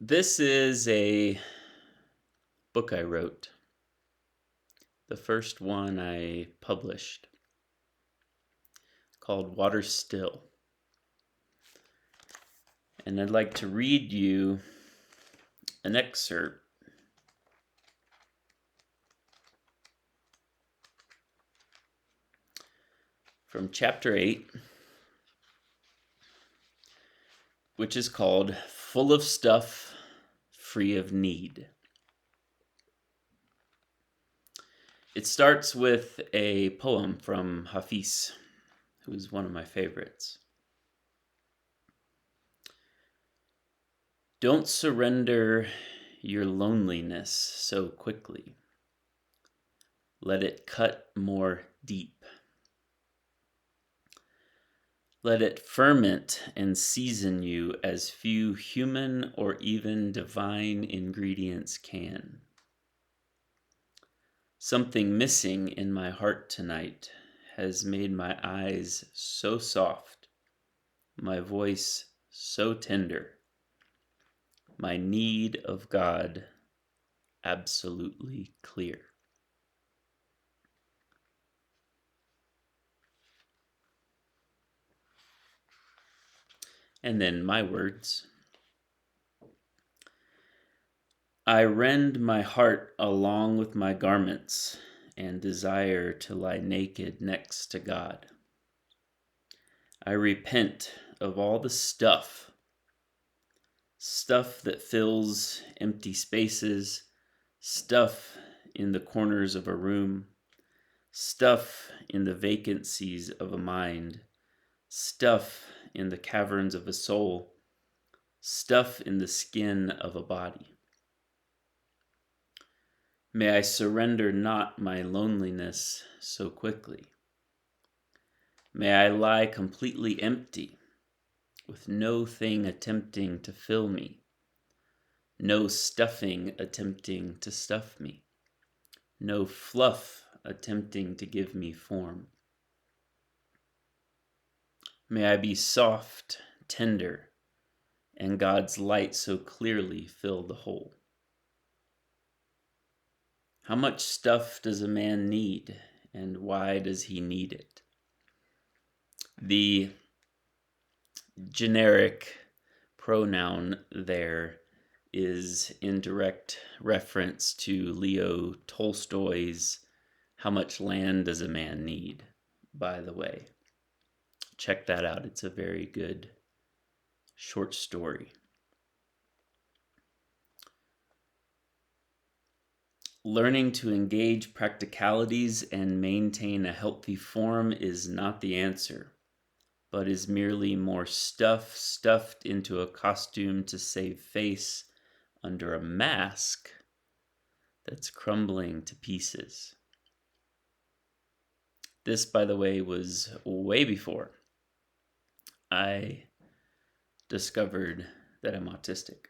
This is a book I wrote, the first one I published, called Water Still. And I'd like to read you an excerpt from chapter 8, which is called Full of Stuff, Free of Need. It starts with a poem from Hafiz, who is one of my favorites. Don't surrender your loneliness so quickly. Let it cut more deep. Let it ferment and season you as few human or even divine ingredients can. Something missing in my heart tonight has made my eyes so soft, my voice so tender, my need of God absolutely clear. And then my words. I rend my heart along with my garments and desire to lie naked next to God. I repent of all the stuff that fills empty spaces, stuff in the corners of a room, stuff in the vacancies of a mind, stuff in the caverns of a soul, stuff in the skin of a body. May I surrender not my loneliness so quickly. May I lie completely empty, with no thing attempting to fill me, no stuffing attempting to stuff me, no fluff attempting to give me form. May I be soft, tender, and God's light so clearly fill the whole. How much stuff does a man need, and why does he need it? The generic pronoun there is in direct reference to Leo Tolstoy's How Much Land Does a Man Need, by the way. Check that out. It's a very good short story. Learning to engage practicalities and maintain a healthy form is not the answer, but is merely more stuff stuffed into a costume to save face under a mask that's crumbling to pieces. This, by the way, was way before I discovered that I'm autistic.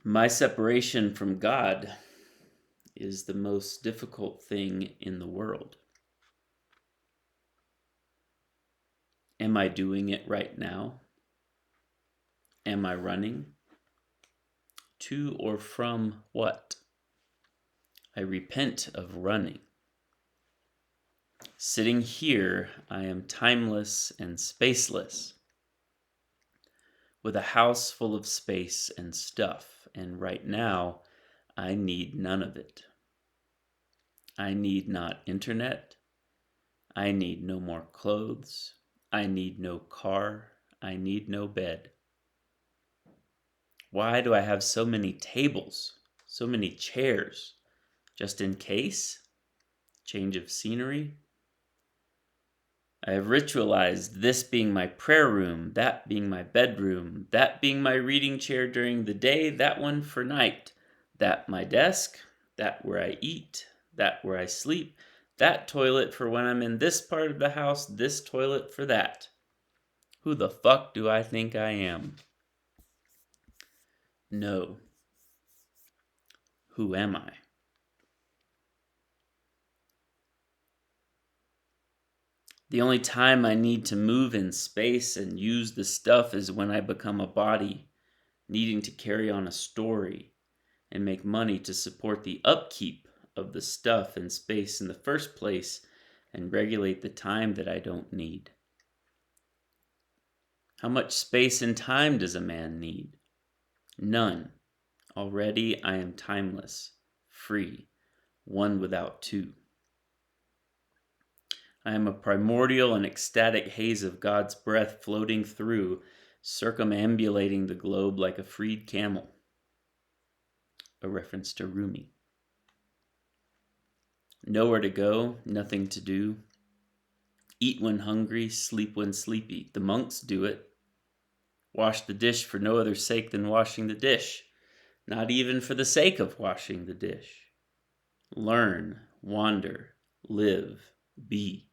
My separation from God is the most difficult thing in the world. Am I doing it right now? Am I running? To or from what? I repent of running. Sitting here, I am timeless and spaceless, with a house full of space and stuff, and right now, I need none of it. I need not internet. I need no more clothes. I need no car. I need no bed. Why do I have so many tables, so many chairs? Just in case? Change of scenery? I have ritualized this being my prayer room, that being my bedroom, that being my reading chair during the day, that one for night, that my desk, that where I eat, that where I sleep, that toilet for when I'm in this part of the house, this toilet for that. Who the fuck do I think I am? No. Who am I? The only time I need to move in space and use the stuff is when I become a body, needing to carry on a story and make money to support the upkeep of the stuff in space in the first place and regulate the time that I don't need. How much space and time does a man need? None. Already I am timeless, free, one without two. I am a primordial and ecstatic haze of God's breath floating through, circumambulating the globe like a freed camel. A reference to Rumi. Nowhere to go, nothing to do. Eat when hungry, sleep when sleepy. The monks do it. Wash the dish for no other sake than washing the dish, not even for the sake of washing the dish. Learn, wander, live, be.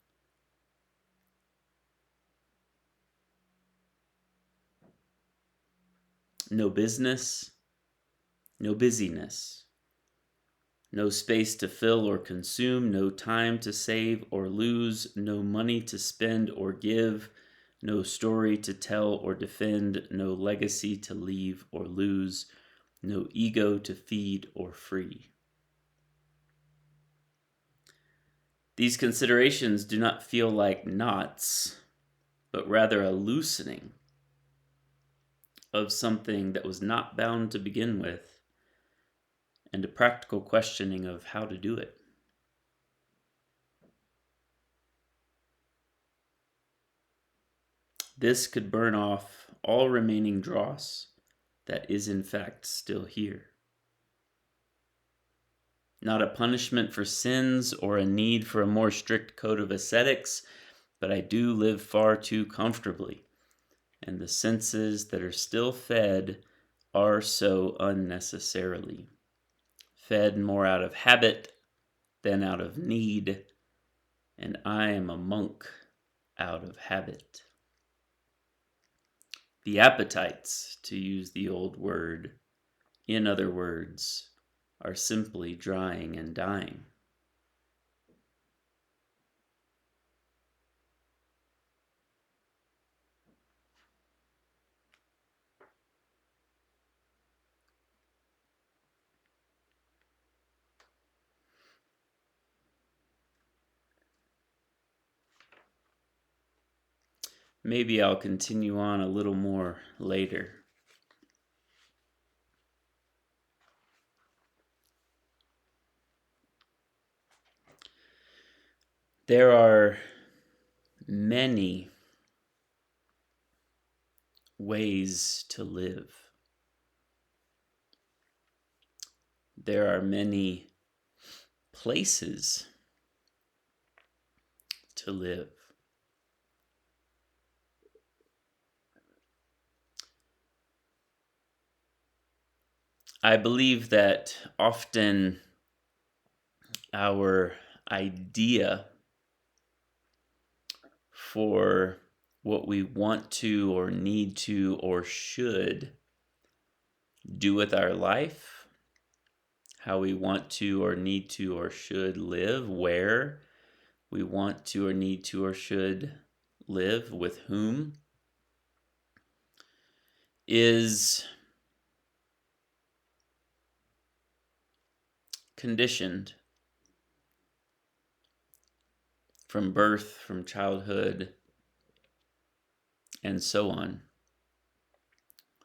No business, no busyness. No space to fill or consume, no time to save or lose, no money to spend or give, no story to tell or defend, no legacy to leave or lose, no ego to feed or free. These considerations do not feel like knots, but rather a loosening of something that was not bound to begin with, and a practical questioning of how to do it. This could burn off all remaining dross that is in fact still here. Not a punishment for sins or a need for a more strict code of ascetics, but I do live far too comfortably, and the senses that are still fed are so unnecessarily. Fed more out of habit than out of need, and I am a monk out of habit. The appetites, to use the old word, in other words, are simply drying and dying. Maybe I'll continue on a little more later. There are many ways to live. There are many places to live. I believe that often our idea for what we want to or need to or should do with our life, how we want to or need to or should live, where we want to or need to or should live, with whom, is conditioned from birth, from childhood, and so on,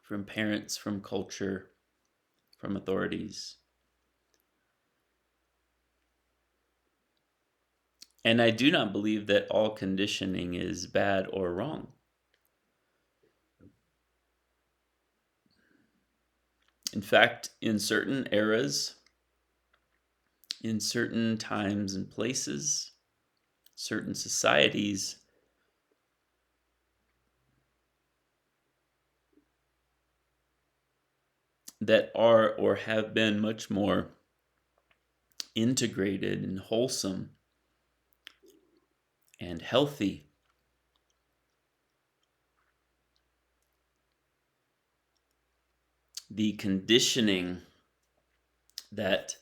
from parents, from culture, from authorities. And I do not believe that all conditioning is bad or wrong. In fact, in certain eras, in certain times and places, certain societies, that are or have been much more integrated and wholesome and healthy, the conditioning that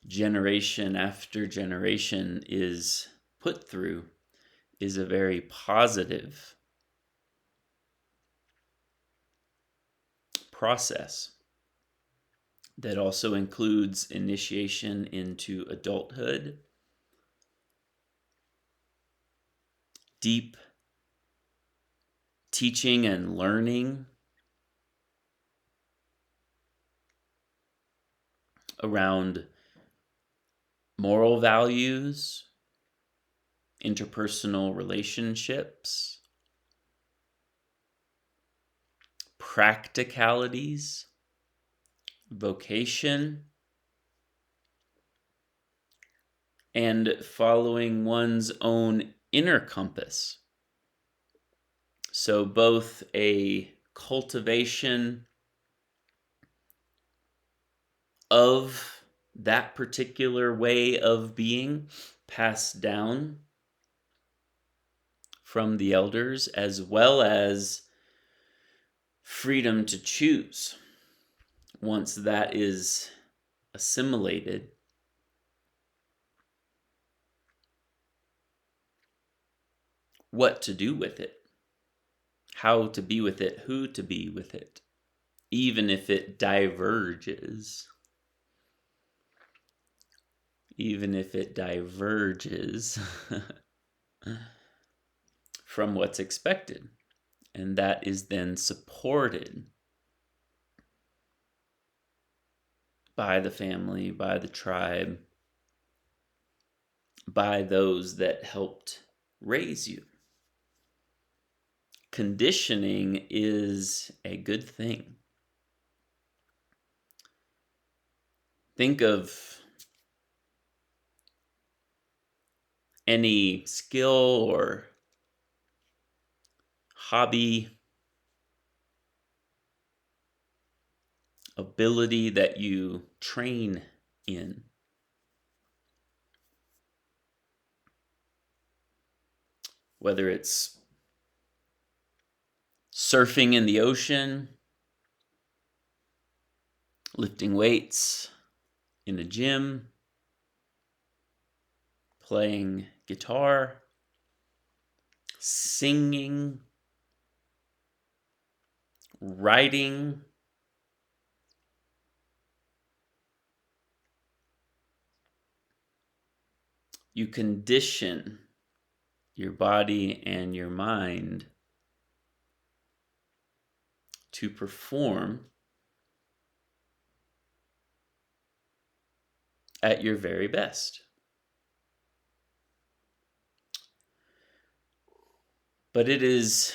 generation after generation is put through is a very positive process that also includes initiation into adulthood, deep teaching and learning around moral values, interpersonal relationships, practicalities, vocation, and following one's own inner compass. So both a cultivation of that particular way of being passed down from the elders, as well as freedom to choose once that is assimilated. What to do with it, how to be with it, who to be with it, even if it diverges. Even if it diverges from what's expected. And that is then supported by the family, by the tribe, by those that helped raise you. Conditioning is a good thing. Think of any skill or hobby, ability that you train in. Whether it's surfing in the ocean, lifting weights in a gym, playing guitar, singing, writing, you condition your body and your mind to perform at your very best. But it is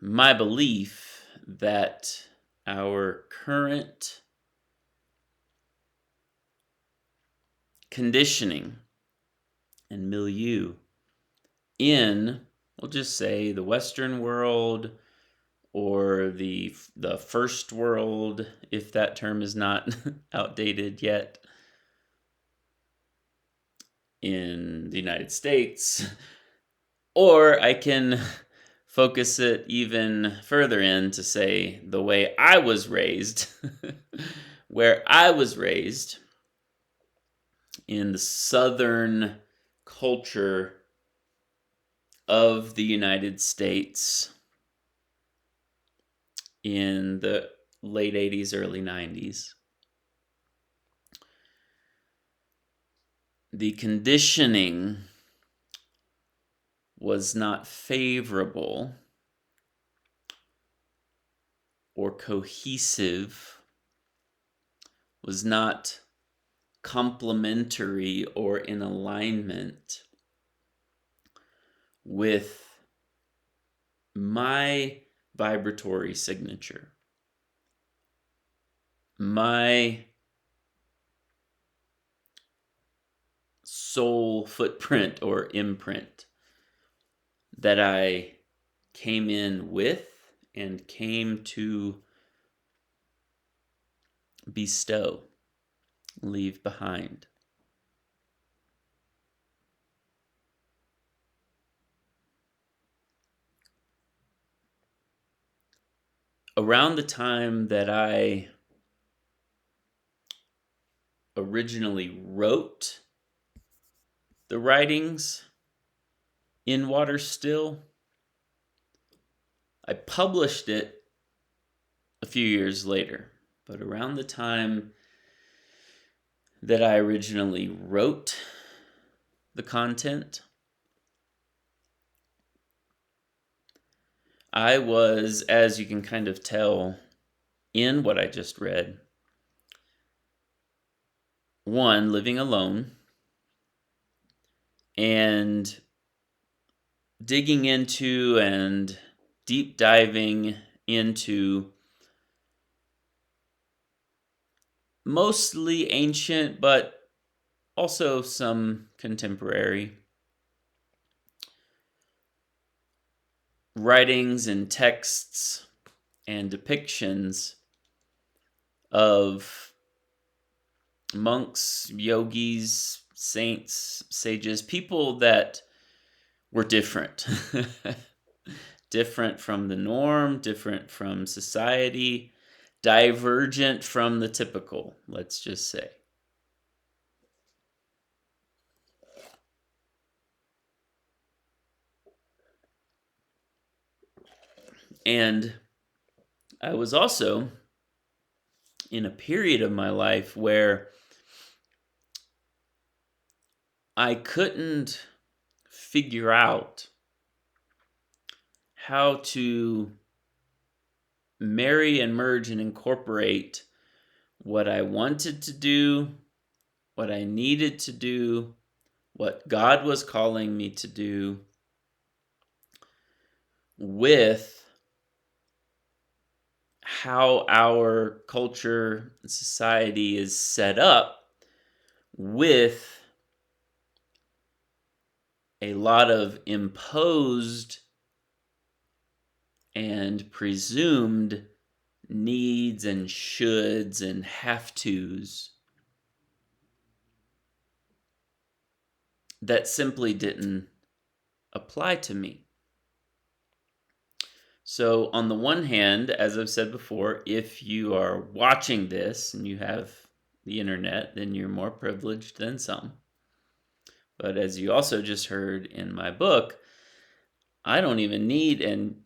my belief that our current conditioning and milieu in, we'll just say, the Western world or the first world, if that term is not outdated yet, in the United States, or I can focus it even further in to say the way I was raised, where I was raised in the Southern culture of the United States in the late 80s, early 90s. The conditioning was not favorable or cohesive, was not complementary or in alignment with my vibratory signature, my soul footprint or imprint that I came in with and came to bestow, leave behind. Around the time that I originally wrote the writings in Water Still. I published it a few years later, but around the time that I originally wrote the content, I was, as you can kind of tell in what I just read, one, living alone, and digging into and deep diving into mostly ancient, but also some contemporary writings and texts and depictions of monks, yogis, saints, sages, people that were different. Different from the norm, different from society, divergent from the typical, let's just say. And I was also in a period of my life where I couldn't figure out how to marry and merge and incorporate what I wanted to do, what I needed to do, what God was calling me to do, with how our culture and society is set up, with a lot of imposed and presumed needs and shoulds and have-tos that simply didn't apply to me. So on the one hand, as I've said before, if you are watching this and you have the internet, then you're more privileged than some. But as you also just heard in my book, I don't even need and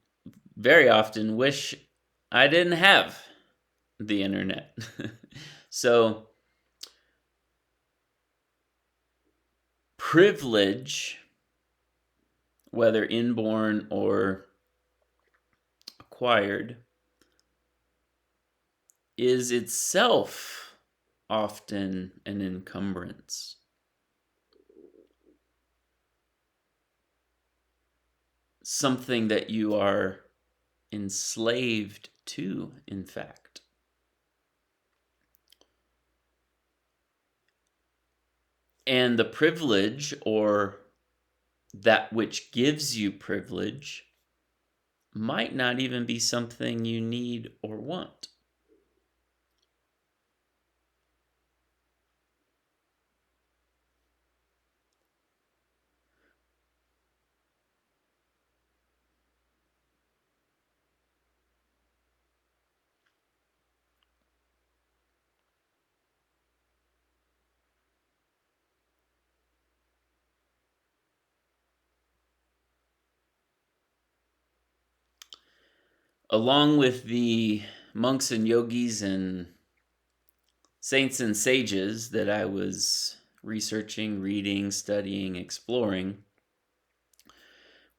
very often wish I didn't have the internet. So privilege, whether inborn or acquired, is itself often an encumbrance. Something that you are enslaved to, in fact. And the privilege, or that which gives you privilege, might not even be something you need or want. Along with the monks and yogis and saints and sages that I was researching, reading, studying, exploring,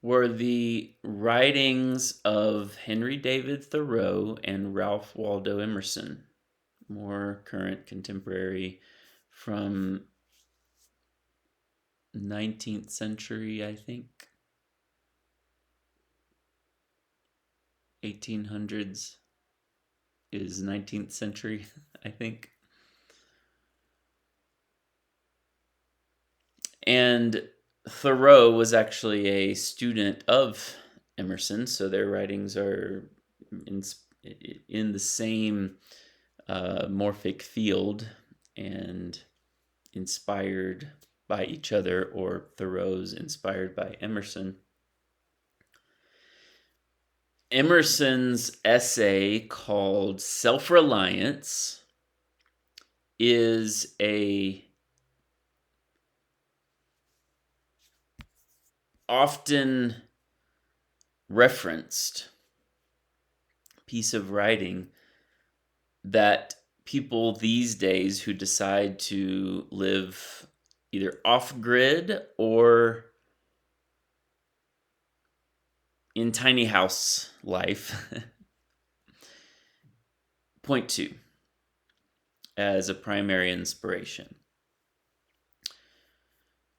were the writings of Henry David Thoreau and Ralph Waldo Emerson, more current, contemporary, from 19th century, I think. 1800s is 19th century, I think. And Thoreau was actually a student of Emerson, so their writings are in the same morphic field and inspired by each other, or Thoreau's inspired by Emerson. Emerson's essay called Self-Reliance is a often referenced piece of writing that people these days who decide to live either off-grid or in tiny house life point to as a primary inspiration.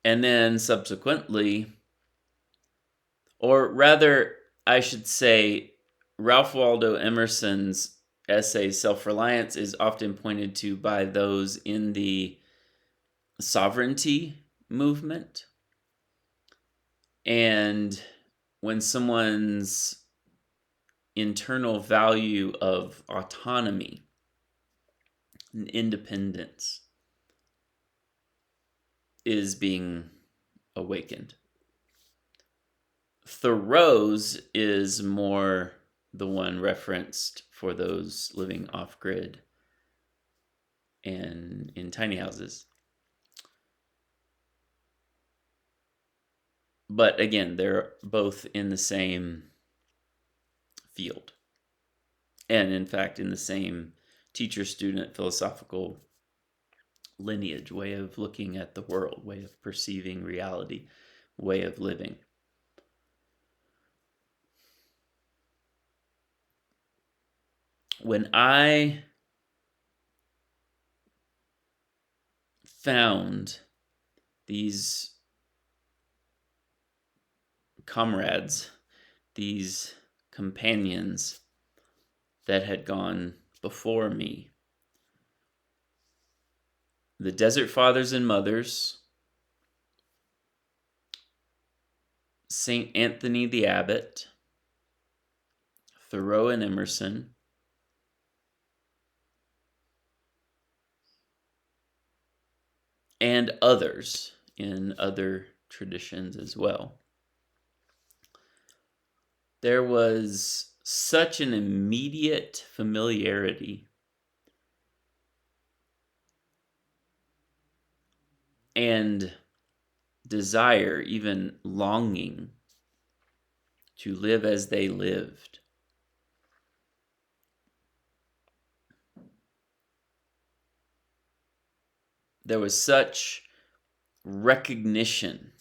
And then subsequently, or rather, I should say, Ralph Waldo Emerson's essay Self-Reliance is often pointed to by those in the sovereignty movement. And when someone's internal value of autonomy and independence is being awakened. Thoreau's is more the one referenced for those living off-grid and in tiny houses. But again, they're both in the same field. And in fact, in the same teacher-student philosophical lineage, way of looking at the world, way of perceiving reality, way of living. When I found these comrades, these companions that had gone before me, the Desert Fathers and Mothers, St. Anthony the Abbot, Thoreau and Emerson, and others in other traditions as well. There was such an immediate familiarity and desire, even longing, to live as they lived. There was such recognition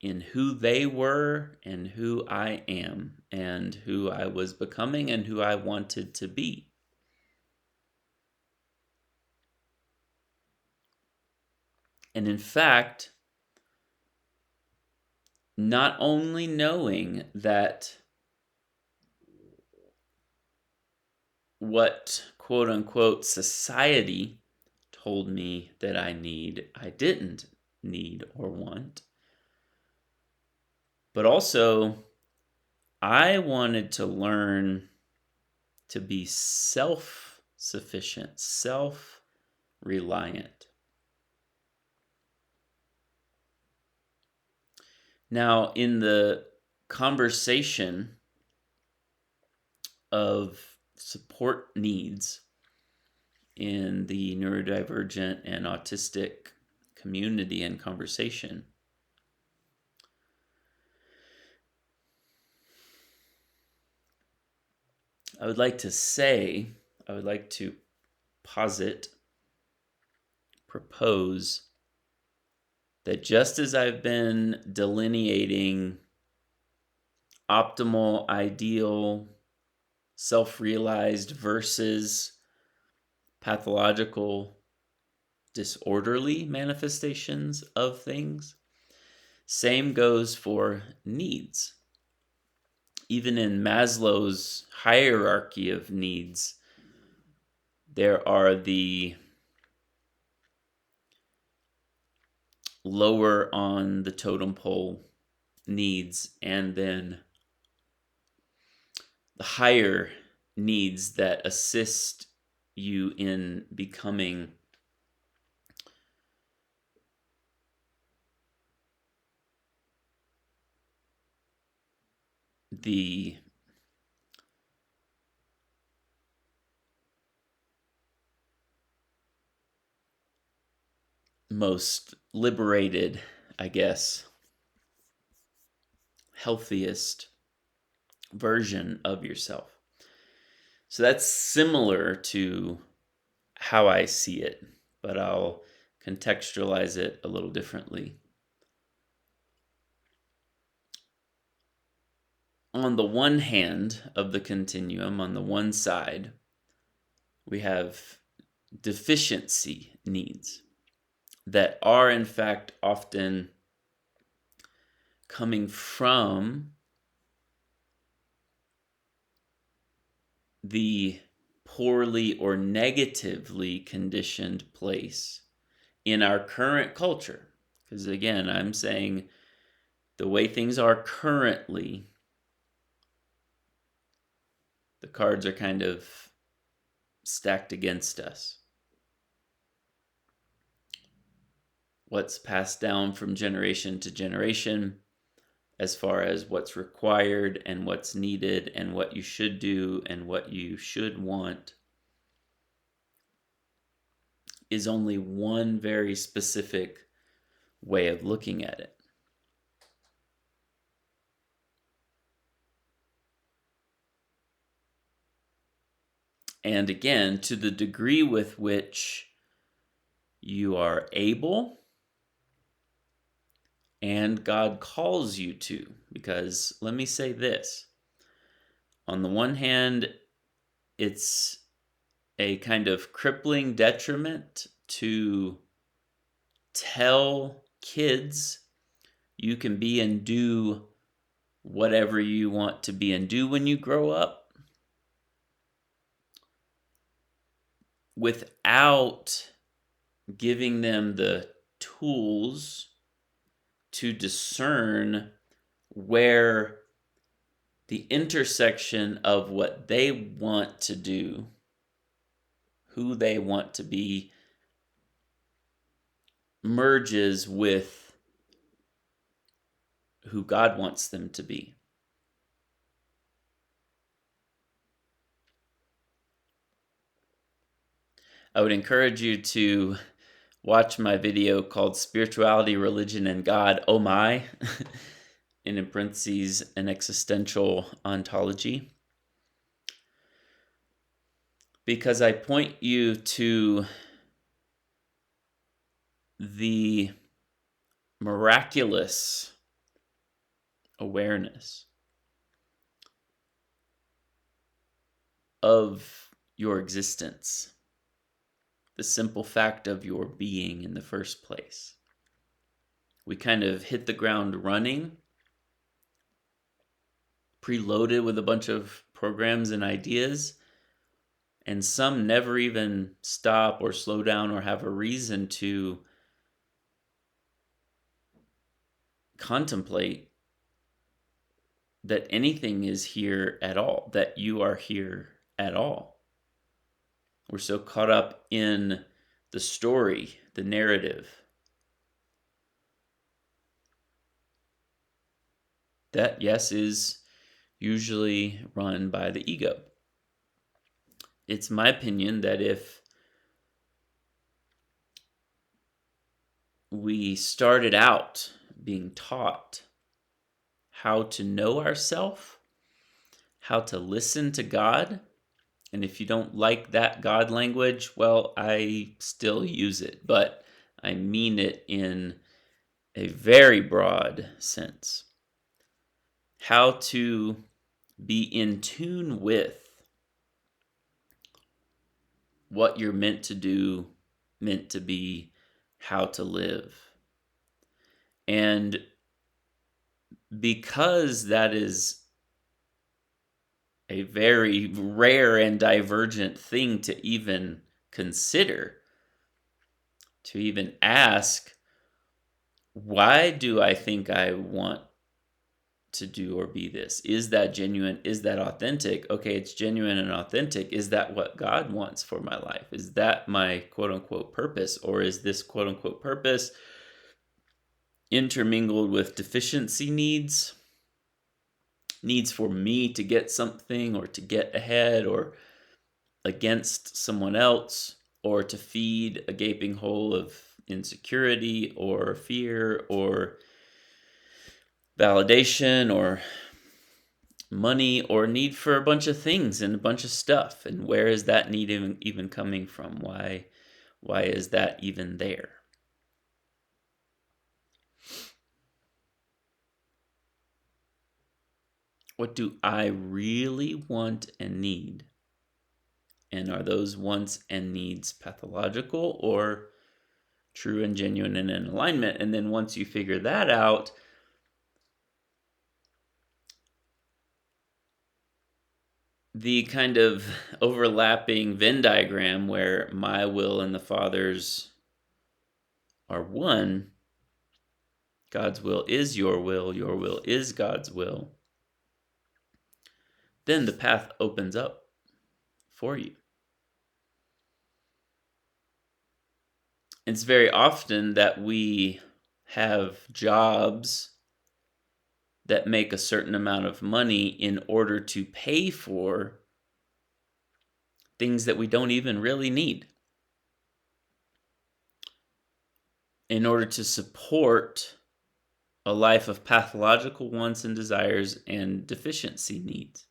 in who they were and who I am and who I was becoming and who I wanted to be. And in fact, not only knowing that what quote unquote society told me that I didn't need or want, but also I wanted to learn to be self-sufficient, self-reliant. Now, in the conversation of support needs in the neurodivergent and autistic community and conversation, I would like to posit, propose that just as I've been delineating optimal, ideal, self-realized versus pathological, disorderly manifestations of things, same goes for needs. Even in Maslow's hierarchy of needs, there are the lower on the totem pole needs and then the higher needs that assist you in becoming the most liberated, I guess, healthiest version of yourself. So that's similar to how I see it, but I'll contextualize it a little differently. On the one hand of the continuum, on the one side, we have deficiency needs that are in fact often coming from the poorly or negatively conditioned place in our current culture. Because again, I'm saying the way things are currently, the cards are kind of stacked against us. What's passed down from generation to generation as far as what's required and what's needed and what you should do and what you should want is only one very specific way of looking at it. And again, to the degree with which you are able and God calls you to, because let me say this. On the one hand, it's a kind of crippling detriment to tell kids you can be and do whatever you want to be and do when you grow up without giving them the tools to discern where the intersection of what they want to do, who they want to be, merges with who God wants them to be. I would encourage you to watch my video called Spirituality, Religion, and God, Oh My, in parentheses, an existential ontology. Because I point you to the miraculous awareness of your existence, the simple fact of your being in the first place. We kind of hit the ground running, preloaded with a bunch of programs and ideas, and some never even stop or slow down or have a reason to contemplate that anything is here at all, that you are here at all. We're so caught up in the story, the narrative, that, yes, is usually run by the ego. It's my opinion that if we started out being taught how to know ourselves, how to listen to God, and if you don't like that God language, well, I still use it, but I mean it in a very broad sense. How to be in tune with what you're meant to do, meant to be, how to live. And because that is a very rare and divergent thing to even consider, to even ask, why do I think I want to do or be this? Is that genuine? Is that authentic? Okay, it's genuine and authentic. Is that what God wants for my life? Is that my quote unquote purpose? Or is this quote unquote purpose intermingled with deficiency needs for me to get something or to get ahead or against someone else or to feed a gaping hole of insecurity or fear or validation or money or need for a bunch of things and a bunch of stuff. And where is that need even coming from? Why is that even there? What do I really want and need? And are those wants and needs pathological or true and genuine and in alignment? And then once you figure that out, the kind of overlapping Venn diagram where my will and the Father's are one, God's will is your will is God's will, then the path opens up for you. It's very often that we have jobs that make a certain amount of money in order to pay for things that we don't even really need, in order to support a life of pathological wants and desires and deficiency needs.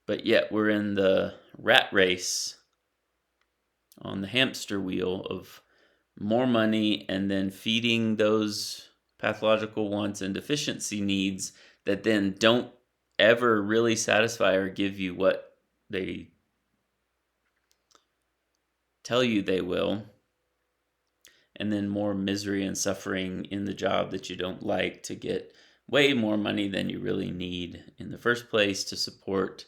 But yet we're in the rat race on the hamster wheel of more money and then feeding those pathological wants and deficiency needs that then don't ever really satisfy or give you what they tell you they will. And then more misery and suffering in the job that you don't like to get way more money than you really need in the first place to support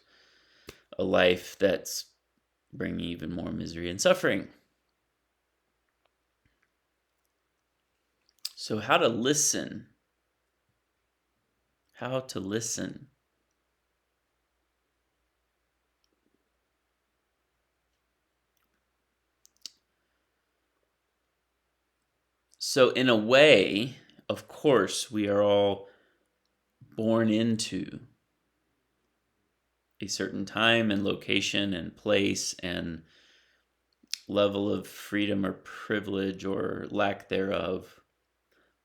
a life that's bringing even more misery and suffering. So how to listen. How to listen. So in a way, of course, we are all born into a certain time and location and place and level of freedom or privilege or lack thereof.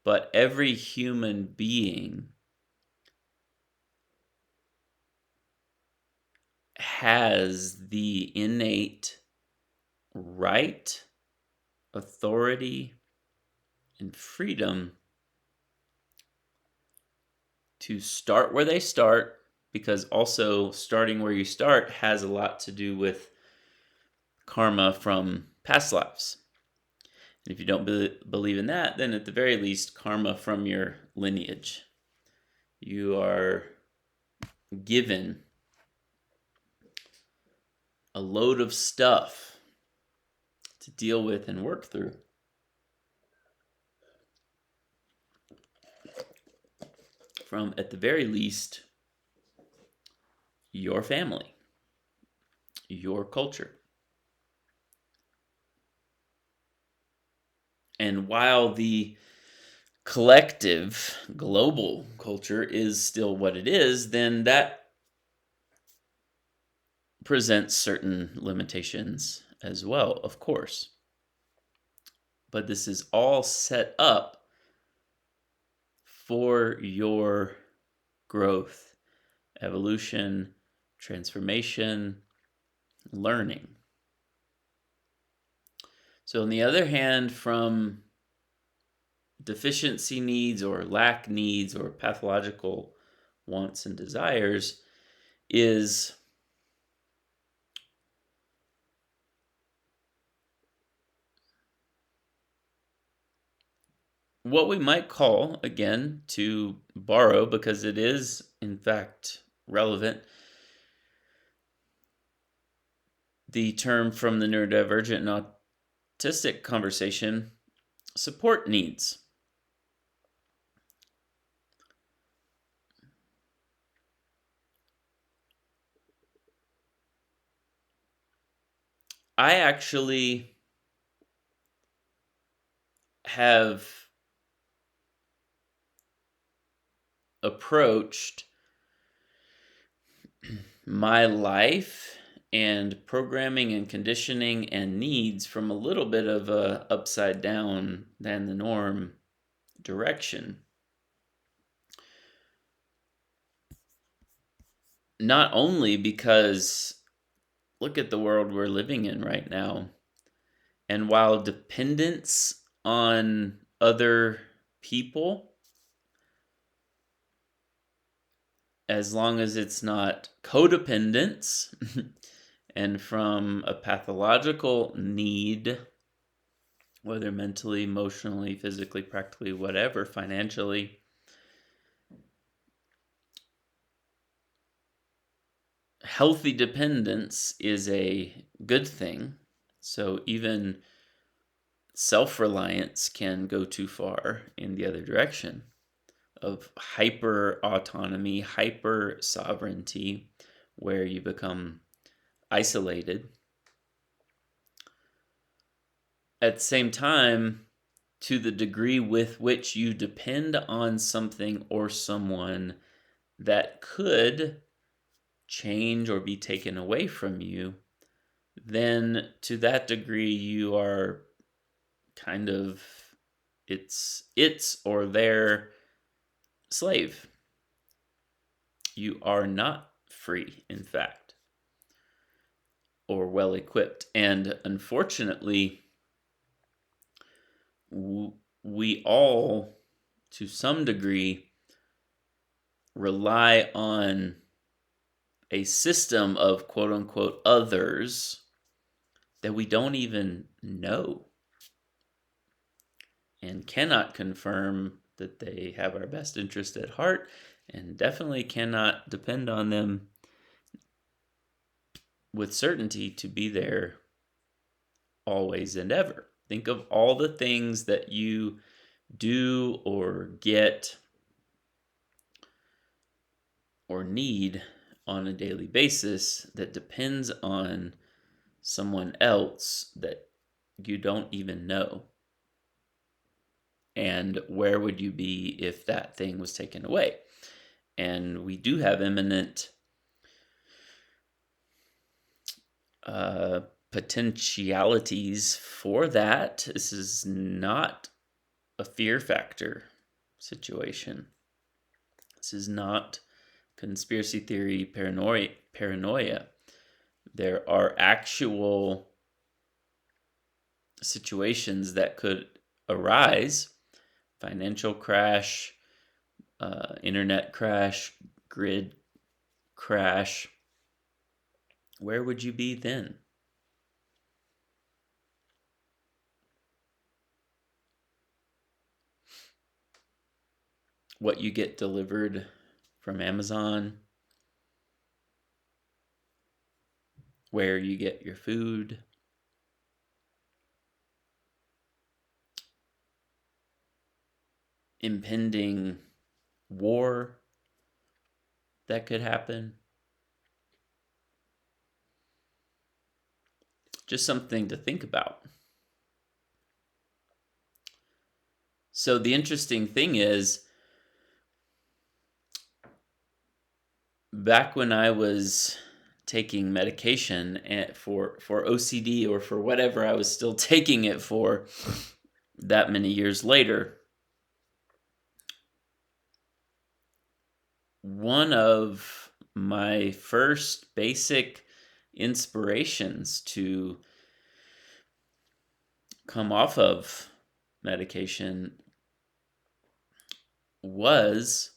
But every human being has the innate right, authority, and freedom to start where they start, because also starting where you start has a lot to do with karma from past lives. And if you don't believe in that, then at the very least, karma from your lineage. You are given a load of stuff to deal with and work through. From, at the very least, your family, your culture. And while the collective global culture is still what it is, then that presents certain limitations as well, of course. But this is all set up for your growth, evolution, transformation, learning. So on the other hand, from deficiency needs or lack needs or pathological wants and desires is what we might call, again, to borrow, because it is in fact relevant, the term from the neurodivergent and autistic conversation, support needs. I actually have approached my life and programming and conditioning and needs from a little bit of a upside down than the norm direction. Not only because look at the world we're living in right now. And while dependence on other people, as long as it's not codependence and from a pathological need, whether mentally, emotionally, physically, practically, whatever, financially, healthy dependence is a good thing. So even self-reliance can go too far in the other direction of hyper autonomy, hyper sovereignty, where you become isolated. At the same time, to the degree with which you depend on something or someone that could change or be taken away from you, then to that degree you are kind of its or their slave. You are not free, in fact, or well equipped. And unfortunately, we all, to some degree, rely on a system of quote unquote others that we don't even know and cannot confirm that they have our best interest at heart, and definitely cannot depend on them with certainty to be there always and ever. Think of all the things that you do or get or need on a daily basis that depends on someone else that you don't even know. And where would you be if that thing was taken away? And we do have imminent potentialities for that. This is not a fear factor situation. This is not conspiracy theory paranoia. There are actual situations that could arise: financial crash, internet crash, grid crash. Where would you be then? What you get delivered from Amazon, where you get your food, impending war that could happen. Just something to think about. So the interesting thing is, back when I was taking medication for OCD or for whatever I was still taking it for that many years later, one of my first basic inspirations to come off of medication was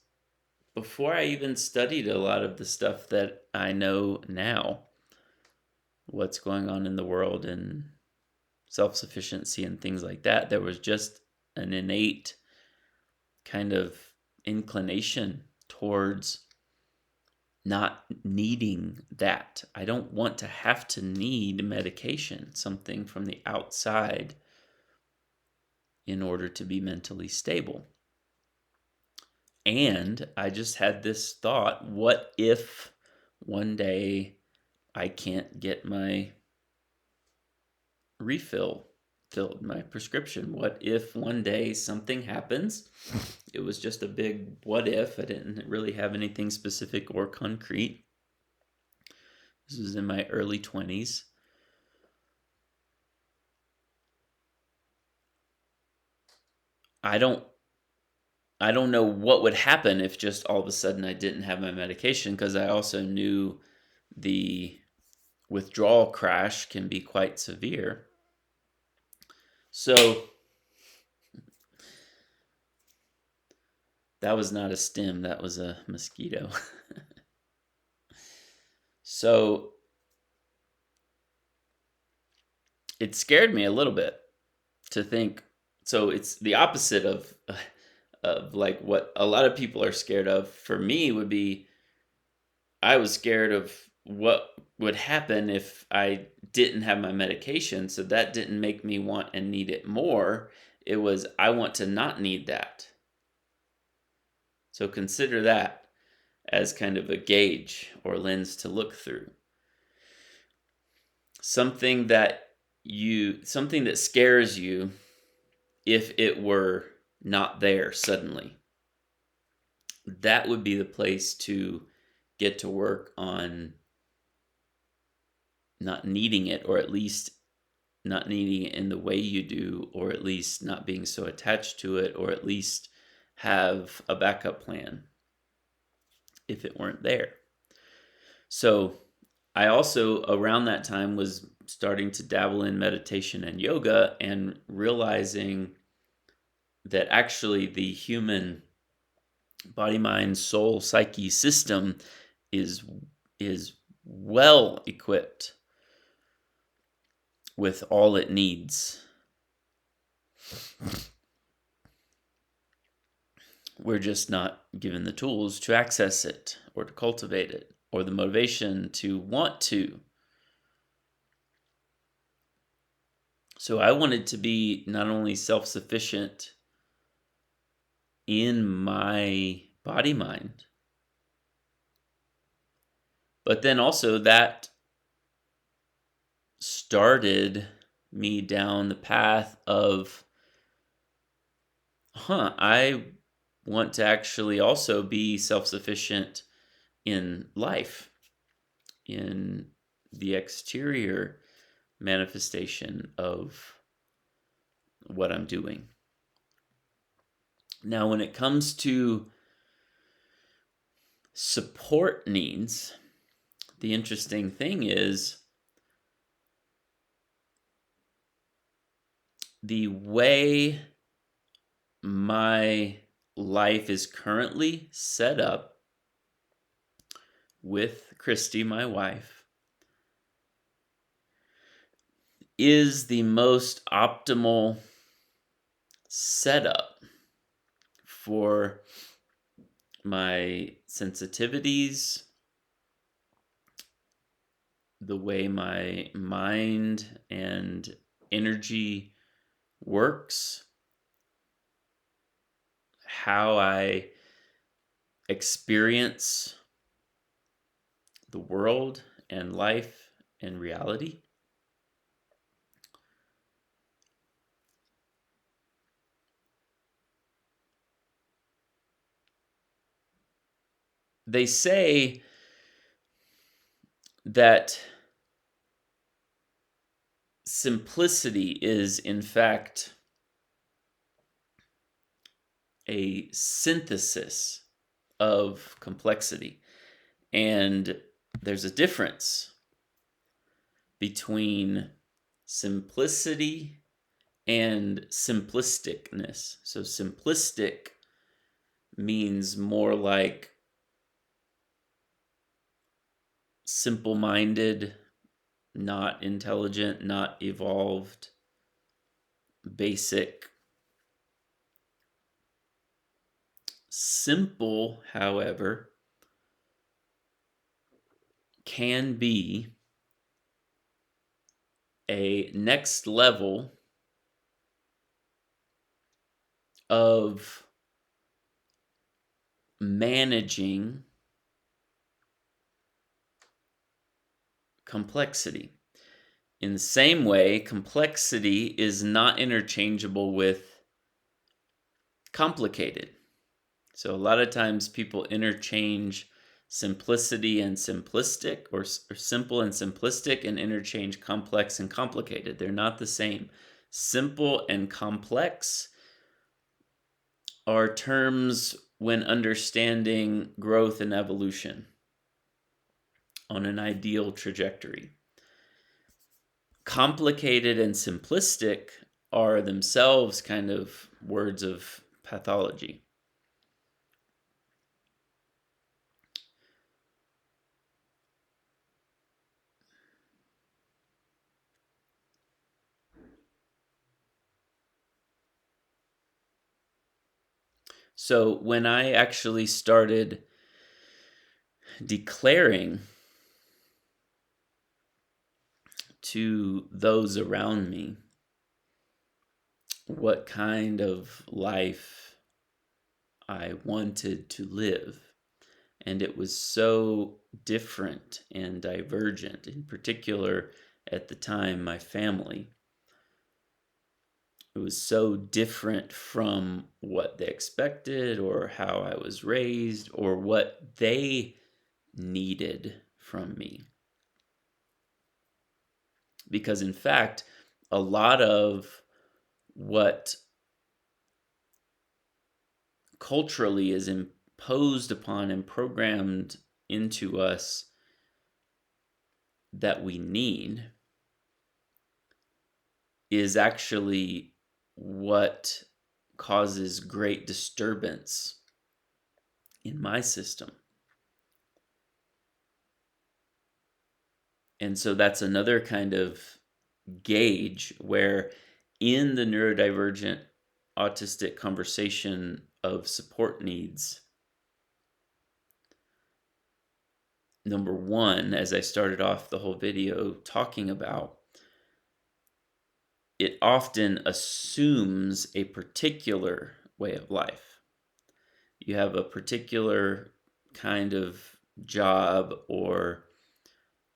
before I even studied a lot of the stuff that I know now, what's going on in the world and self-sufficiency and things like that. There was just an innate kind of inclination towards not needing that. I don't want to have to need medication, something from the outside, in order to be mentally stable. And I just had this thought, what if one day I can't get my refill filled, my prescription? What if one day something happens? It was just a big what if. I didn't really have anything specific or concrete. This was in my early 20s. I don't know what would happen if just all of a sudden I didn't have my medication, because I also knew the withdrawal crash can be quite severe. So that was not a stim, that was a mosquito. So it scared me a little bit to think. So it's the opposite of like what a lot of people are scared of. For me would be, I was scared of what would happen if I didn't have my medication. So that didn't make me want and need it more. It was, I want to not need that. So consider that as kind of a gauge or lens to look through. Something that scares you if it were not there suddenly. That would be the place to get to work on not needing it, or at least not needing it in the way you do, or at least not being so attached to it, or at least have a backup plan if it weren't there. So I also, around that time, was starting to dabble in meditation and yoga, and realizing that actually the human body, mind, soul, psyche system is well equipped with all it needs. We're just not given the tools to access it, or to cultivate it, or the motivation to want to. So I wanted to be not only self-sufficient in my body, mind, but then also that started me down the path of, I want to actually also be self-sufficient in life, in the exterior manifestation of what I'm doing. Now, when it comes to support needs, the interesting thing is the way my life is currently set up with Christy, my wife, is the most optimal setup for my sensitivities, the way my mind and energy works, how I experience the world and life and reality. They say that simplicity is, in fact, a synthesis of complexity. And there's a difference between simplicity and simplisticness. So simplistic means more like simple-minded, not intelligent, not evolved, basic. Simple, however, can be a next level of managing complexity. In the same way, complexity is not interchangeable with complicated. So a lot of times people interchange simplicity and simplistic, or simple and simplistic, and interchange complex and complicated. They're not the same. Simple and complex are terms when understanding growth and evolution on an ideal trajectory. Complicated and simplistic are themselves kind of words of pathology. So when I actually started declaring to those around me what kind of life I wanted to live, and it was so different and divergent, in particular at the time, my family. It was so different from what they expected or how I was raised or what they needed from me. Because in fact, a lot of what culturally is imposed upon and programmed into us that we need is actually what causes great disturbance in my system. And so that's another kind of gauge where in the neurodivergent autistic conversation of support needs, number one, as I started off the whole video talking about, it often assumes a particular way of life. You have a particular kind of job or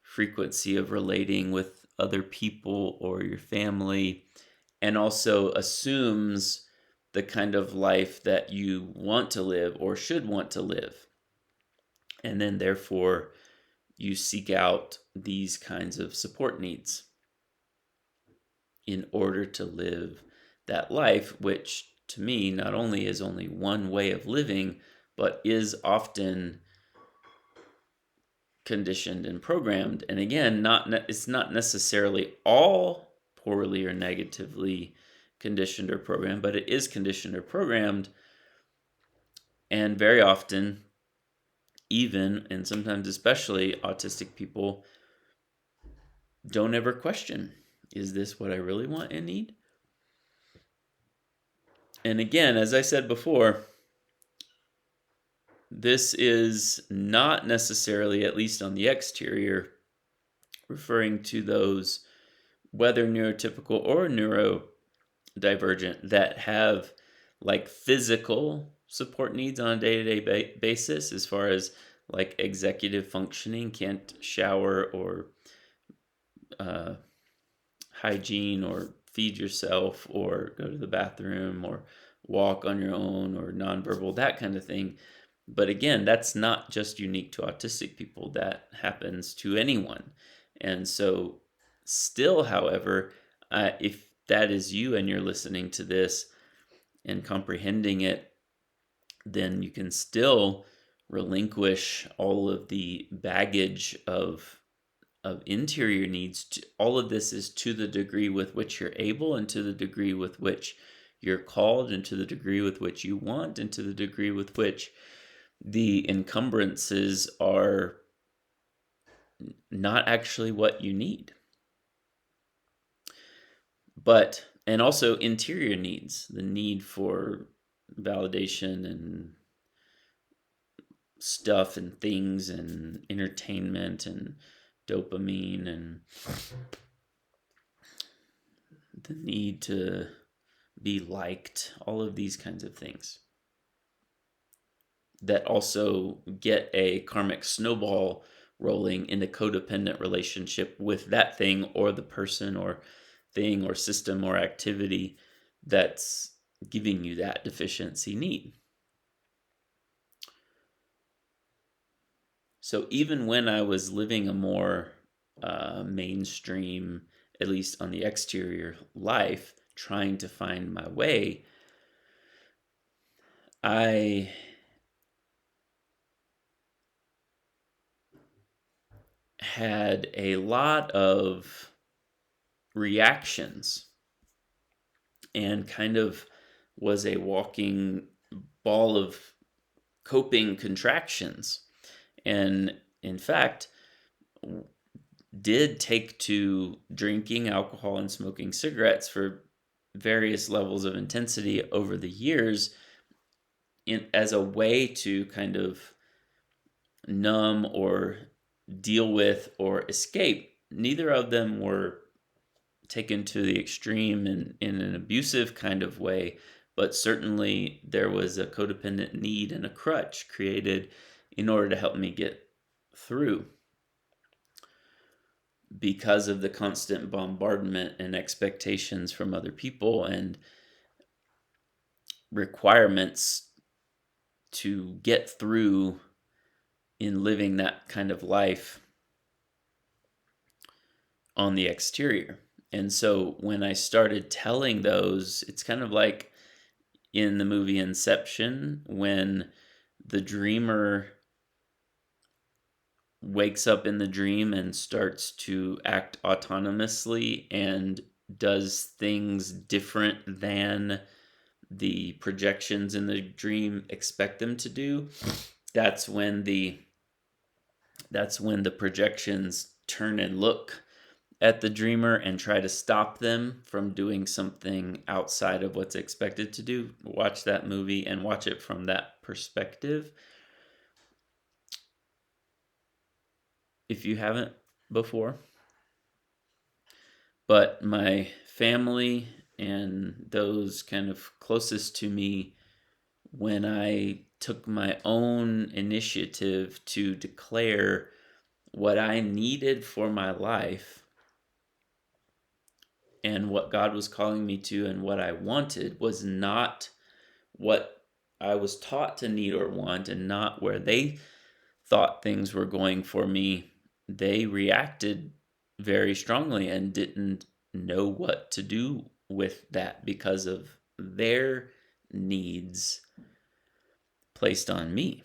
frequency of relating with other people or your family, and also assumes the kind of life that you want to live or should want to live. And then therefore you seek out these kinds of support needs in order to live that life, which to me not only is only one way of living, but is often conditioned and programmed. And again, it's not necessarily all poorly or negatively conditioned or programmed, but it is conditioned or programmed. And very often, even and sometimes especially, autistic people don't ever question, is this what I really want and need? And again, as I said before, this is not necessarily, at least on the exterior, referring to those, whether neurotypical or neurodivergent, that have like physical support needs on a day-to-day basis, as far as like executive functioning, can't shower or hygiene or feed yourself or go to the bathroom or walk on your own or nonverbal, that kind of thing. But again, that's not just unique to autistic people. That happens to anyone. And so still, however, if that is you and you're listening to this and comprehending it, then you can still relinquish all of the baggage of interior needs. All of this is to the degree with which you're able, and to the degree with which you're called, and to the degree with which you want, and to the degree with which the encumbrances are not actually what you need. And also interior needs, the need for validation and stuff and things and entertainment and dopamine and the need to be liked, all of these kinds of things that also get a karmic snowball rolling in a codependent relationship with that thing or the person or thing or system or activity that's giving you that deficiency need. So even when I was living a more mainstream, at least on the exterior, life, trying to find my way, I had a lot of reactions and kind of was a walking ball of coping contractions. And in fact, did take to drinking alcohol and smoking cigarettes for various levels of intensity over the years as a way to kind of numb or deal with or escape. Neither of them were taken to the extreme in an abusive kind of way, but certainly there was a codependent need and a crutch created in order to help me get through because of the constant bombardment and expectations from other people and requirements to get through in living that kind of life on the exterior. And so when I started telling those, it's kind of like in the movie Inception when the dreamer wakes up in the dream and starts to act autonomously and does things different than the projections in the dream expect them to do. That's when the projections turn and look at the dreamer and try to stop them from doing something outside of what's expected to do. Watch that movie and watch it from that perspective if you haven't before. But my family and those kind of closest to me, when I took my own initiative to declare what I needed for my life and what God was calling me to and what I wanted, was not what I was taught to need or want and not where they thought things were going for me, they reacted very strongly and didn't know what to do with that because of their needs placed on me.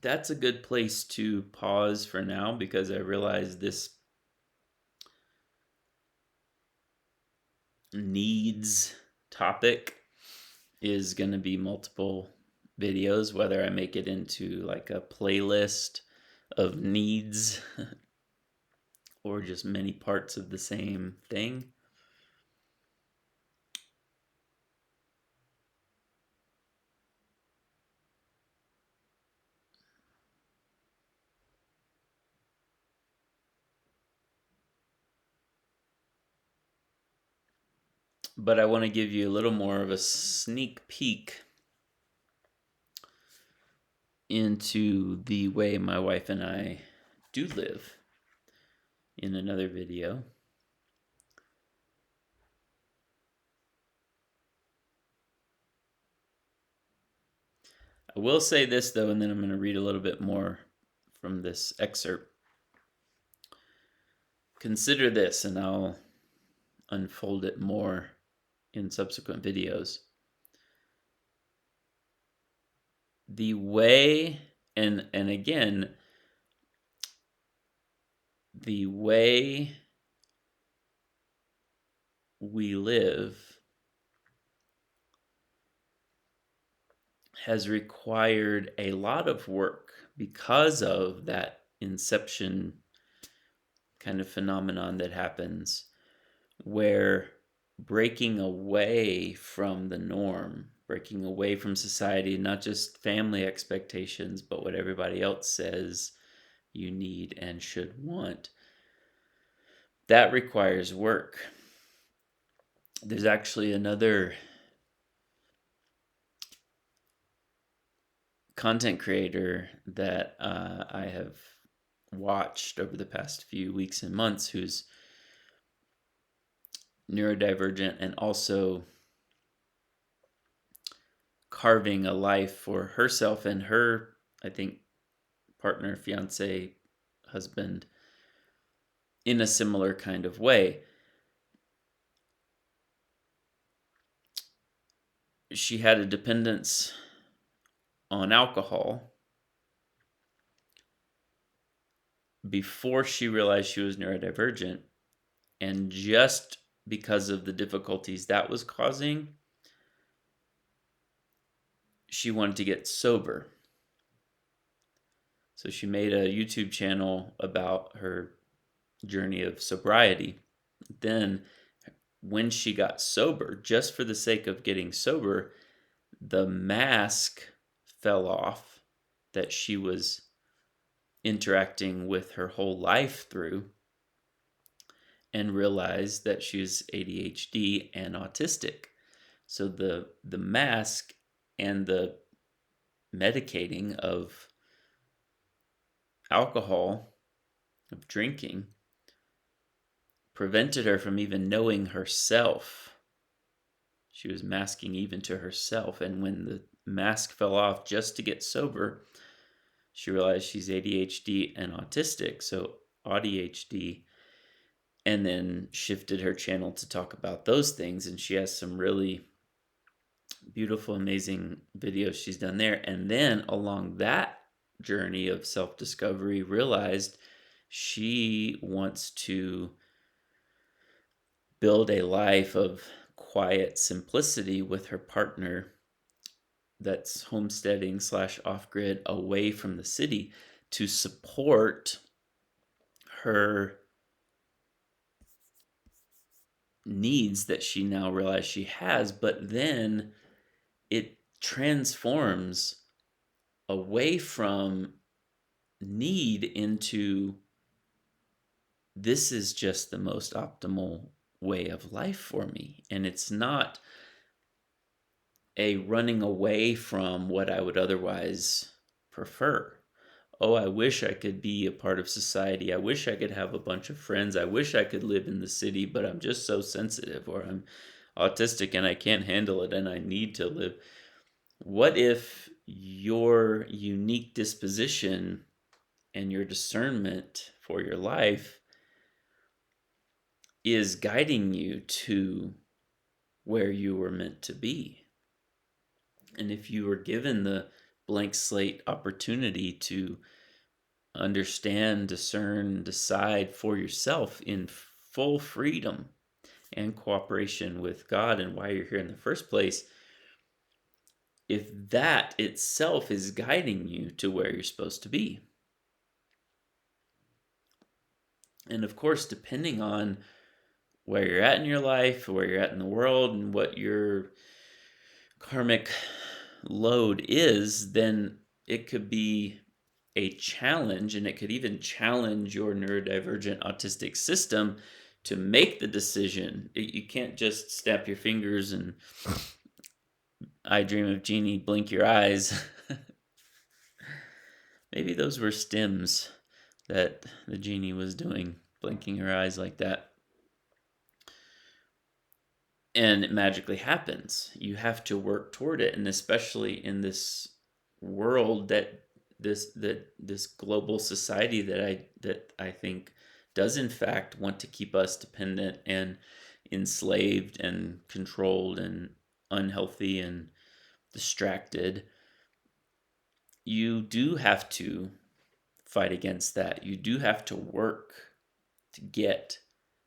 That's a good place to pause for now because I realize this needs topic is going to be multiple videos, whether I make it into like a playlist of needs or just many parts of the same thing. But I want to give you a little more of a sneak peek into the way my wife and I do live in another video. I will say this though, and then I'm going to read a little bit more from this excerpt. Consider this, and I'll unfold it more in subsequent videos. the way, and again, the way we live has required a lot of work because of that inception kind of phenomenon that happens, where breaking away from the norm, breaking away from society, not just family expectations, but what everybody else says you need and should want, that requires work. There's actually another content creator that I have watched over the past few weeks and months who's neurodivergent and also carving a life for herself and her, I think, partner, fiance, husband in a similar kind of way. She had a dependence on alcohol before she realized she was neurodivergent, and just because of the difficulties that was causing, she wanted to get sober. So she made a YouTube channel about her journey of sobriety. Then when she got sober, just for the sake of getting sober, the mask fell off that she was interacting with her whole life through, and realized that she's ADHD and autistic. So the mask and the medicating of alcohol, of drinking, prevented her from even knowing herself. She was masking even to herself. And when the mask fell off just to get sober, she realized she's ADHD and autistic, so ADHD, and then shifted her channel to talk about those things. And she has some really beautiful, amazing videos she's done there. And then along that journey of self-discovery, realized she wants to build a life of quiet simplicity with her partner that's homesteading / off-grid, away from the city, to support her needs that she now realizes she has. But then it transforms away from need into, this is just the most optimal way of life for me. And it's not a running away from what I would otherwise prefer. Oh, I wish I could be a part of society. I wish I could have a bunch of friends. I wish I could live in the city, but I'm just so sensitive, or I'm autistic and I can't handle it and I need to live. What if your unique disposition and your discernment for your life is guiding you to where you were meant to be? And if you were given the blank slate opportunity to understand, discern, decide for yourself in full freedom and cooperation with God and why you're here in the first place, if that itself is guiding you to where you're supposed to be. And of course, depending on where you're at in your life, where you're at in the world, and what your karmic load is, then it could be a challenge, and it could even challenge your neurodivergent autistic system to make the decision. You can't just snap your fingers and I dream of Jeannie, blink your eyes. Maybe those were stims that the genie was doing, blinking her eyes like that. And it magically happens. You have to work toward it. And especially in this world, that this global society that I think does in fact want to keep us dependent and enslaved and controlled and unhealthy and distracted. you do have to fight against that. You do have to work to get,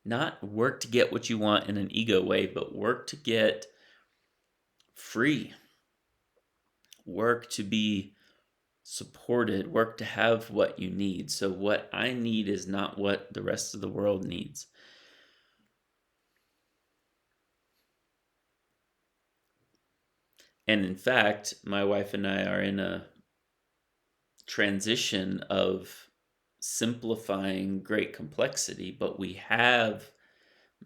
not work to get what you want in an ego way, but work to get free, work to be supported, work to have what you need. So what I need is not what the rest of the world needs. And in fact, my wife and I are in a transition of simplifying great complexity, but we have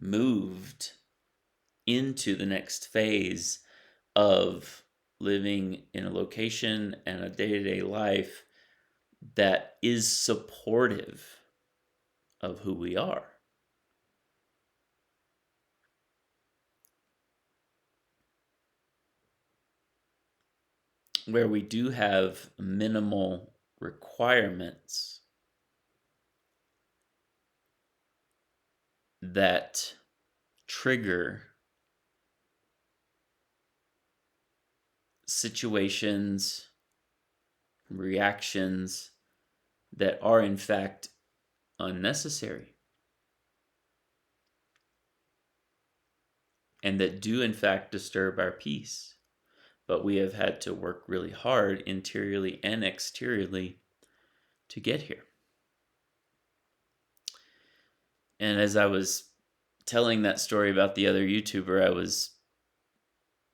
moved into the next phase of living in a location and a day-to-day life that is supportive of who we are. Where we do have minimal requirements that trigger situations, reactions that are in fact unnecessary and that do in fact disturb our peace. But we have had to work really hard interiorly and exteriorly to get here. And as I was telling that story about the other YouTuber, I was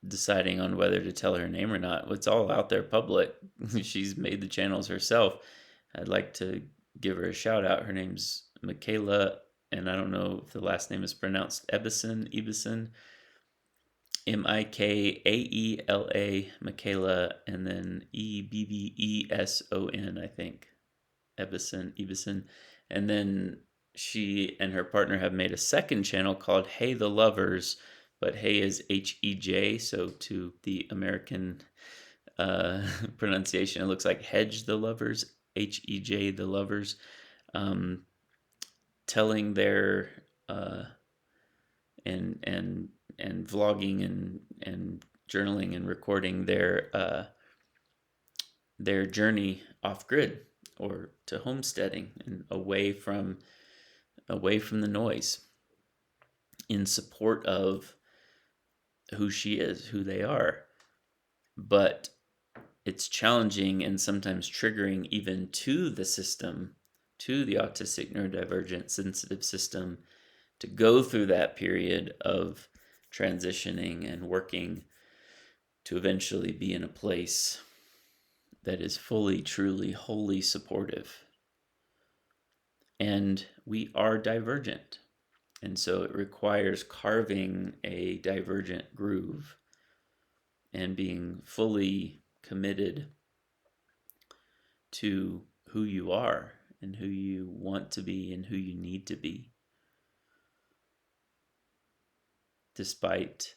deciding on whether to tell her name or not. It's all out there public. She's made the channels herself. I'd like to give her a shout out. Her name's Mikaela, and I don't know if the last name is pronounced Ebbesson, Mikaela, Mikaela, and then Ebbesson, I think. Ebbesson. And then she and her partner have made a second channel called HeyTheLovers, but Hey is H-E-J, so to the American pronunciation, it looks like HejTheLovers, H-E-J, the lovers, telling their and vlogging and journaling and recording their journey off grid or to homesteading and away from the noise, in support of who she is, who they are. But it's challenging and sometimes triggering even to the system, to the autistic, neurodivergent, sensitive system, to go through that period of transitioning and working to eventually be in a place that is fully, truly, wholly supportive. And we are divergent. And so it requires carving a divergent groove and being fully committed to who you are and who you want to be and who you need to be, despite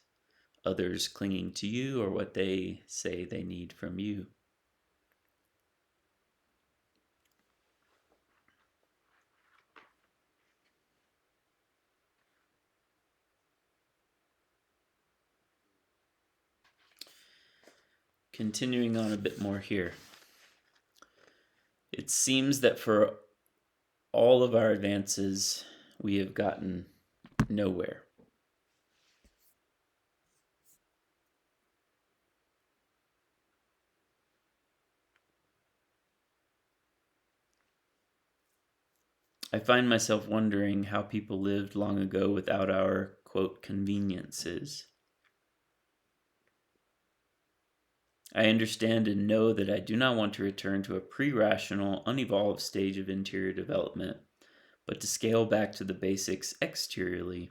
others clinging to you or what they say they need from you. Continuing on a bit more here. It seems that for all of our advances, we have gotten nowhere. I find myself wondering how people lived long ago without our, quote, conveniences. I understand and know that I do not want to return to a pre-rational, unevolved stage of interior development, but to scale back to the basics exteriorly,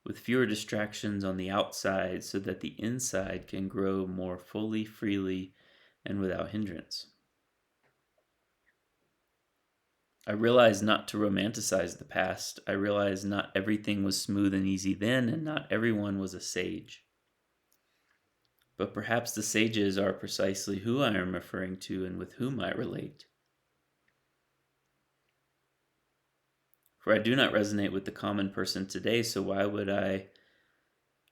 with fewer distractions on the outside so that the inside can grow more fully, freely, and without hindrance. I realize not to romanticize the past. I realize not everything was smooth and easy then, and not everyone was a sage. But perhaps the sages are precisely who I am referring to and with whom I relate. For I do not resonate with the common person today, so why would I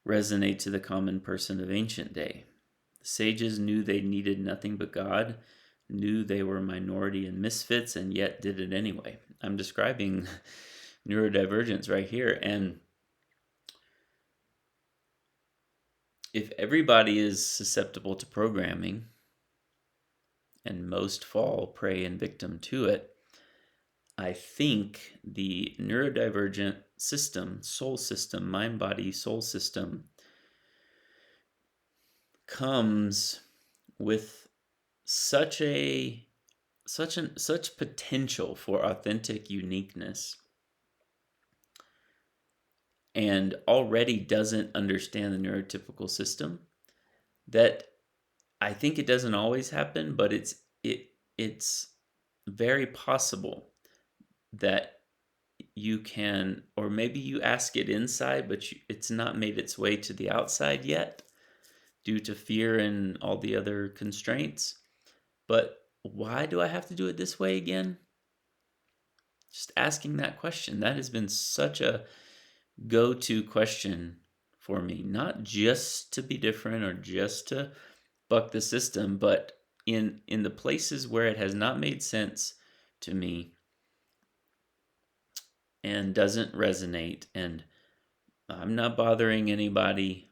resonate to the common person of ancient day? The sages knew they needed nothing but God, knew they were minority and misfits and yet did it anyway. I'm describing neurodivergence right here. And if everybody is susceptible to programming, and most fall prey and victim to it, I think the neurodivergent system, soul system, mind, body, soul system, comes with such potential for authentic uniqueness, and already doesn't understand the neurotypical system, that I think it doesn't always happen, but it's very possible that you can, or maybe you ask it inside, but it's not made its way to the outside yet due to fear and all the other constraints. But why do I have to do it this way again? Just asking that question. That has been such a go-to question for me, not just to be different or just to buck the system, but in the places where it has not made sense to me and doesn't resonate, and I'm not bothering anybody,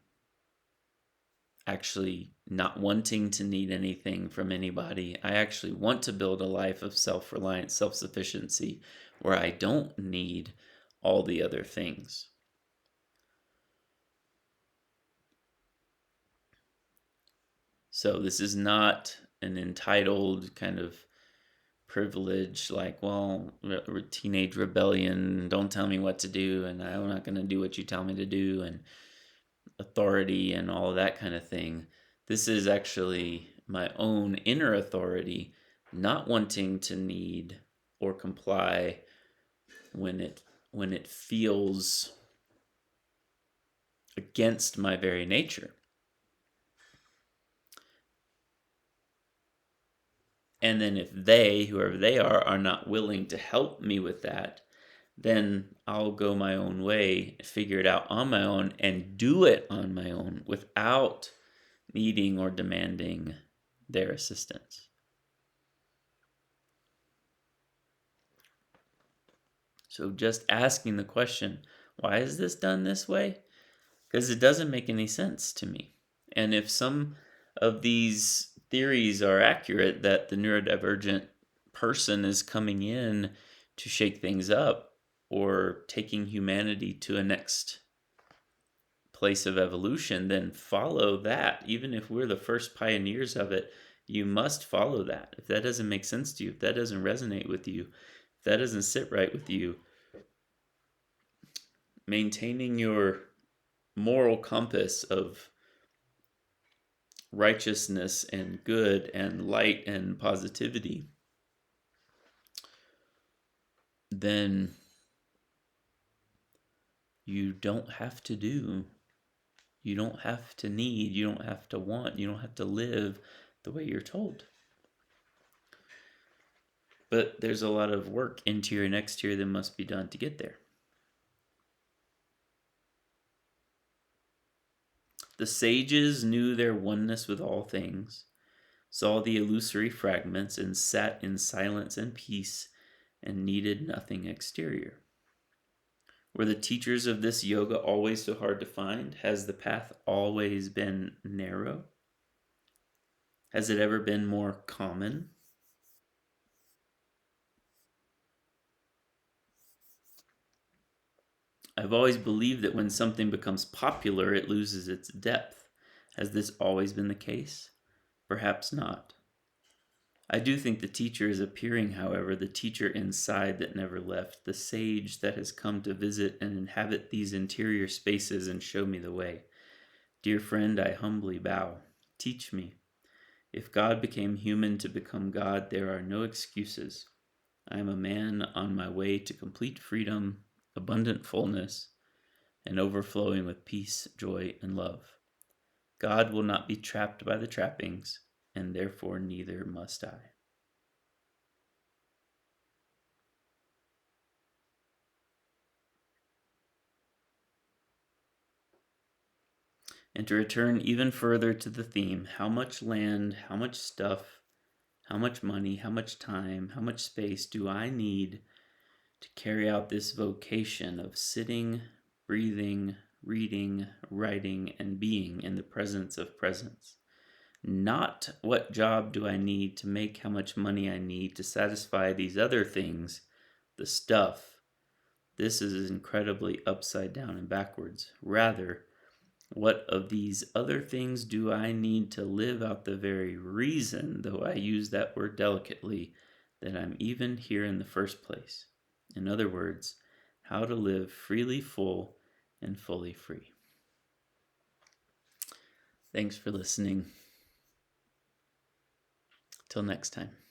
actually not wanting to need anything from anybody. I actually want to build a life of self-reliance, self-sufficiency, where I don't need all the other things. So this is not an entitled kind of privilege, like, well, teenage rebellion, don't tell me what to do, and I'm not going to do what you tell me to do, and authority and all of that kind of thing. This is actually my own inner authority, not wanting to need or comply when it feels against my very nature. And then if they, whoever they are not willing to help me with that, then I'll go my own way, figure it out on my own, and do it on my own without needing or demanding their assistance. So just asking the question, why is this done this way? Because it doesn't make any sense to me. And if some of these theories are accurate, that the neurodivergent person is coming in to shake things up or taking humanity to a next place of evolution, then follow that. Even if we're the first pioneers of it, you must follow that. If that doesn't make sense to you, if that doesn't resonate with you, if that doesn't sit right with you, maintaining your moral compass of righteousness and good and light and positivity, then you don't have to do, you don't have to need, you don't have to want, you don't have to live the way you're told. But there's a lot of work, interior and exterior, that must be done to get there. The sages knew their oneness with all things, saw the illusory fragments, and sat in silence and peace, and needed nothing exterior. Were the teachers of this yoga always so hard to find? Has the path always been narrow? Has it ever been more common? I've always believed that when something becomes popular, it loses its depth. Has this always been the case? Perhaps not. I do think the teacher is appearing, however, the teacher inside that never left, the sage that has come to visit and inhabit these interior spaces and show me the way. Dear friend, I humbly bow. Teach me. If God became human to become God, there are no excuses. I am a man on my way to complete freedom, abundant fullness, and overflowing with peace, joy, and love. God will not be trapped by the trappings, and therefore neither must I. And to return even further to the theme, how much land, how much stuff, How much money, how much time, how much space do I need to carry out this vocation of sitting, breathing, reading, writing, and being in the presence of presence? Not what job do I need to make how much money I need to satisfy these other things, the stuff. This is incredibly upside down and backwards. Rather, what of these other things do I need to live out the very reason, though I use that word delicately, that I'm even here in the first place? In other words, how to live freely full and fully free. Thanks for listening. Till next time.